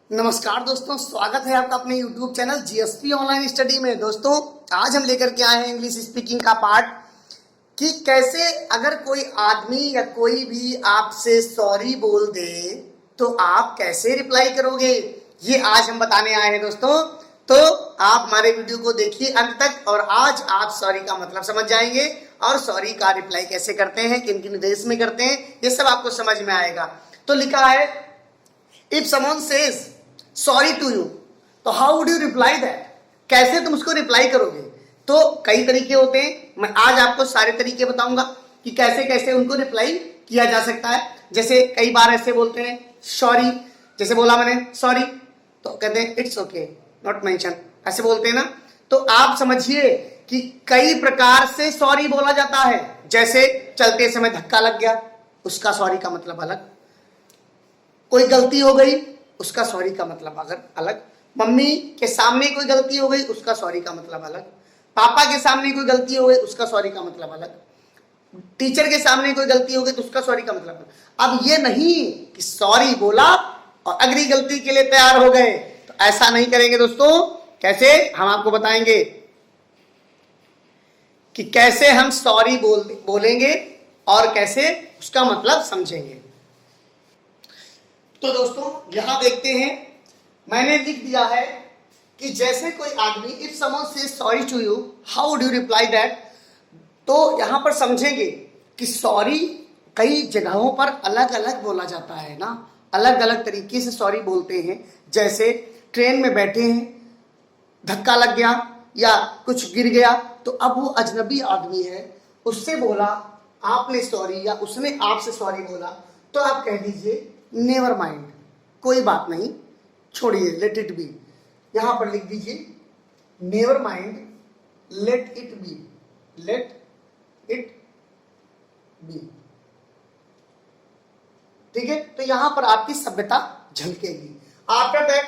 नमस्कार दोस्तों, स्वागत है आपका अपने YouTube channel GSP online study में। दोस्तों, आज हम लेकर के आए हैं इंग्लिश स्पीकिंग का पार्ट कि कैसे अगर कोई आदमी या कोई भी आपसे सॉरी बोल दे तो आप कैसे रिप्लाई करोगे, ये आज हम बताने आए हैं दोस्तों। तो आप हमारे वीडियो को देखिए अंत तक और आज आप सॉरी का मतलब समझ जाएंगे और सॉरी का रिप्लाई कैसे करते हैं, किन किन वेज में करते हैं, ये सब आपको समझ में आएगा। तो लिखा है if someone says sorry to you, तो how would you reply that, कैसे तुम उसको रिप्लाई करोगे। तो कई तरीके होते हैं, मैं आज आपको सारे तरीके बताऊंगा कि कैसे कैसे उनको रिप्लाई किया जा सकता है। जैसे कई बार ऐसे बोलते हैं सॉरी, जैसे बोला मैंने सॉरी तो कहते हैं इट्स ओके नॉट मेंशन, ऐसे बोलते हैं ना। तो आप समझिए कि कई प्रकार से सॉरी बोला जाता है। जैसे चलते समय धक्का लग गया, उसका सॉरी का मतलब अलग। कोई गलती हो गई, उसका सॉरी का मतलब अगर अलग। मम्मी के सामने कोई गलती हो गई, उसका सॉरी का मतलब अलग। पापा के सामने कोई गलती हो गई, उसका सॉरी का मतलब अलग। टीचर के सामने कोई गलती हो गई तो उसका सॉरी का मतलब अलग। अब ये नहीं कि सॉरी बोला और अगली गलती के लिए तैयार हो गए, तो ऐसा नहीं करेंगे दोस्तों। कैसे, हम आपको बताएंगे कि कैसे हम सॉरी बोलेंगे और कैसे उसका मतलब समझेंगे। तो दोस्तों यहां देखते हैं, मैंने लिख दिया है कि जैसे कोई आदमी if someone says sorry to you how would you reply that. तो यहां पर समझेंगे कि सॉरी कई जगहों पर अलग अलग बोला जाता है ना, अलग अलग तरीके से सॉरी बोलते हैं। जैसे ट्रेन में बैठे हैं, धक्का लग गया या कुछ गिर गया, तो अब वो अजनबी आदमी है, उससे बोला आपने सॉरी या उसने आपसे सॉरी बोला, तो आप कह दीजिए नेवर माइंड, कोई बात नहीं, छोड़िए, लेट इट बी। यहां पर लिख दीजिए never mind, let it be, let it be. ठीक है, तो यहां पर आपकी सभ्यता झलकेगी। आफ्टर दैट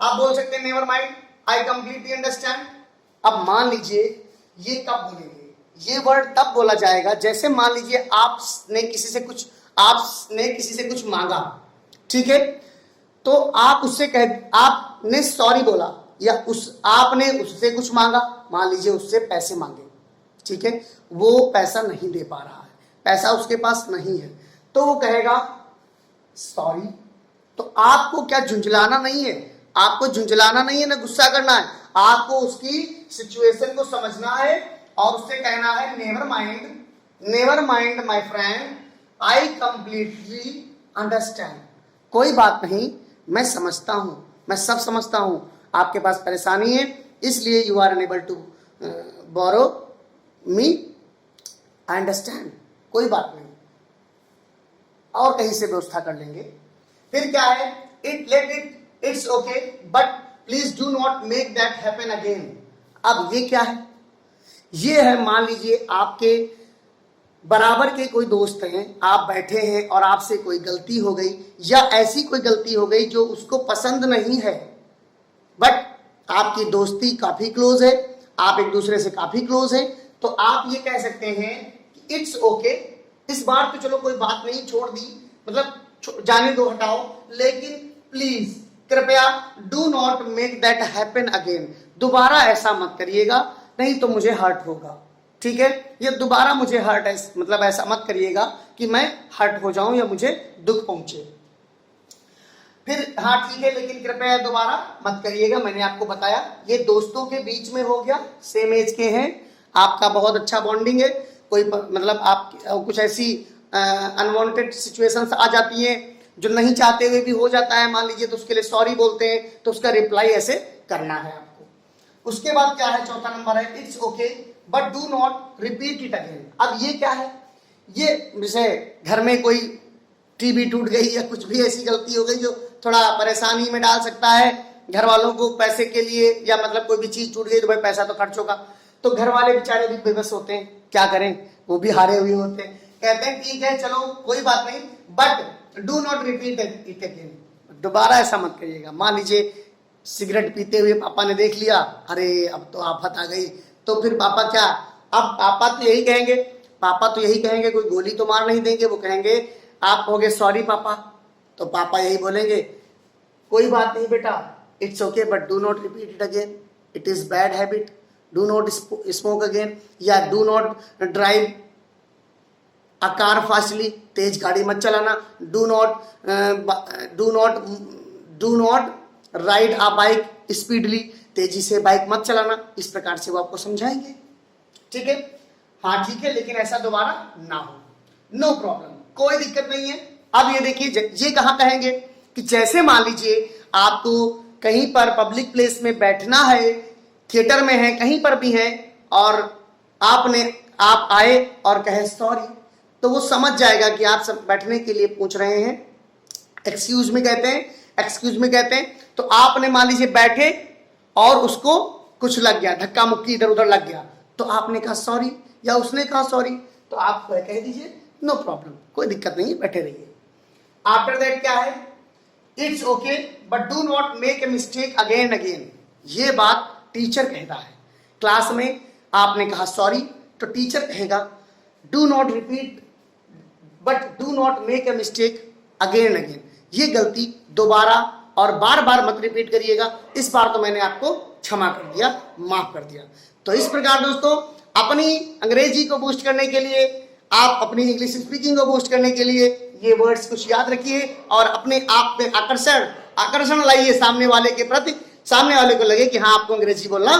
आप बोल सकते हैं never mind, I completely understand. अब मान लीजिए ये कब बोलेंगे, ये वर्ड तब बोला जाएगा जैसे मान लीजिए आपने किसी से कुछ मांगा, ठीक है, तो आप उससे आपने सॉरी बोला या आपने उससे कुछ मांगा, मान लीजिए उससे पैसे मांगे, ठीक है, वो पैसा नहीं दे पा रहा है, पैसा उसके पास नहीं है, तो वो कहेगा सॉरी। तो आपको क्या झुंझलाना नहीं है, आपको झुंझलाना नहीं है ना गुस्सा करना है, आपको उसकी सिचुएशन को समझना है और उससे कहना है never mind my friend, I completely understand. कोई बात नहीं, मैं समझता हूं, मैं सब समझता हूं, आपके पास परेशानी है इसलिए you are unable to borrow me, I understand, कोई बात नहीं, और कहीं से व्यवस्था कर लेंगे। फिर क्या है, it's okay but please do not make that happen again. अब ये क्या है, ये है मान लीजिए आपके बराबर के कोई दोस्त हैं, आप बैठे हैं और आपसे कोई गलती हो गई या ऐसी कोई गलती हो गई जो उसको पसंद नहीं है, बट आपकी दोस्ती काफी क्लोज है, आप एक दूसरे से काफी क्लोज हैं, तो आप ये कह सकते हैं कि इट्स ओके, इस बार तो चलो कोई बात नहीं, छोड़ दी, मतलब जाने दो, हटाओ, लेकिन प्लीज कृपया do not make that happen again, दोबारा ऐसा मत करिएगा, नहीं तो मुझे हर्ट होगा, ठीक है, ये दोबारा मुझे हर्ट है, मतलब ऐसा मत करिएगा कि मैं हर्ट हो जाऊं या मुझे दुख पहुंचे। फिर हाँ ठीक है, लेकिन कृपया दोबारा मत करिएगा, मैंने आपको बताया ये दोस्तों के बीच में हो गया, सेम एज के हैं, आपका बहुत अच्छा बॉन्डिंग है, कोई मतलब आप कुछ ऐसी अनवांटेड सिचुएशंस आ जाती हैं जो नहीं चाहते हुए भी हो जाता है मान लीजिए, तो उसके लिए सॉरी बोलते हैं, तो उसका रिप्लाई ऐसे करना है आपको। उसके बाद क्या है, चौथा नंबर है it's okay but do not repeat it again. अब ये क्या है, ये जैसे घर में कोई टीवी टूट गई या कुछ भी ऐसी गलती हो गई जो थोड़ा परेशानी में डाल सकता है घर वालों को पैसे के लिए, या मतलब कोई भी चीज टूट गई तो भाई पैसा तो खर्च होगा, तो घर वाले बेचारे भी बेबस होते हैं, क्या करें, वो भी हारे हुए होते हैं, कहते हैं ठीक है चलो कोई बात नहीं but do not repeat it again, दोबारा ऐसा मत करिएगा। मान लीजिए सिगरेट पीते हुए पापा ने देख लिया, अरे अब तो आफत आ गई, तो फिर पापा क्या, अब पापा तो यही कहेंगे, कोई गोली तो मार नहीं देंगे, वो कहेंगे आप कहोगे सॉरी पापा, तो पापा यही बोलेंगे कोई बात नहीं बेटा, it's okay but do not repeat it again, it is bad habit, do not smoke again, या do not drive a car fastly, तेज गाड़ी मत चलाना, do not ride a bike speedly, तेजी से बाइक मत चलाना। इस प्रकार से वो आपको समझाएंगे, ठीक है। हाँ ठीक है, लेकिन ऐसा दोबारा ना हो, नो प्रॉब्लम, कोई दिक्कत नहीं है। अब ये देखिए, ये कहाँ कहेंगे कि जैसे मान लीजिए आपको कहीं पर पब्लिक प्लेस में बैठना है, थिएटर में है, कहीं पर भी है, और आप आए और कहे सॉरी, तो वो समझ जाएगा कि आप सब बैठने के लिए पूछ रहे हैं। एक्सक्यूज मी कहते हैं, एक्सक्यूज मी कहते हैं। तो आपने मान लीजिए बैठे और उसको कुछ लग गया, धक्का मुक्की इधर उधर लग गया, तो आपने कहा सॉरी, या उसने कहा सॉरी, तो आप कह दीजिए नो प्रॉब्लम, कोई दिक्कत नहीं है, बैठे रहिए। आफ्टर दैट क्या है, it's okay but do not make a mistake again again. ये बात टीचर कहता है। क्लास में आपने कहा सॉरी, तो टीचर कहेगा do not repeat but do not make a mistake again again. ये गलती दोबारा और बार बार मत रिपीट करिएगा, इस बार तो मैंने आपको क्षमा कर दिया, माफ कर दिया। तो इस प्रकार दोस्तों, अपनी अंग्रेजी को बूस्ट करने के लिए, आप अपनी इंग्लिश स्पीकिंग को बूस्ट करने के लिए ये वर्ड्स कुछ याद रखिए और अपने आप में आकर्षण लाइए सामने वाले के प्रति, सामने वाले को लगे कि हाँ आपको अंग्रेजी बोलना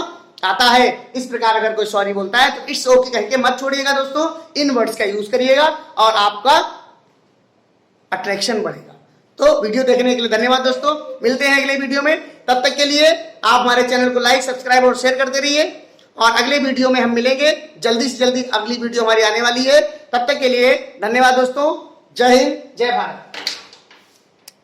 आता है। इस प्रकार अगर कोई सॉरी बोलता है तो इट्स ओके कह के मत छोड़िएगा दोस्तों, इन वर्ड्स का यूज करिएगा और आपका अट्रैक्शन बढ़ेगा। तो वीडियो देखने के लिए धन्यवाद दोस्तों, मिलते हैं अगले वीडियो में। तब तक के लिए आप हमारे चैनल को लाइक, सब्सक्राइब और शेयर करते रहिए, और अगले वीडियो में हम मिलेंगे जल्दी से जल्दी, अगली वीडियो हमारी आने वाली है। तब तक के लिए धन्यवाद दोस्तों, जय हिंद, जय भारत।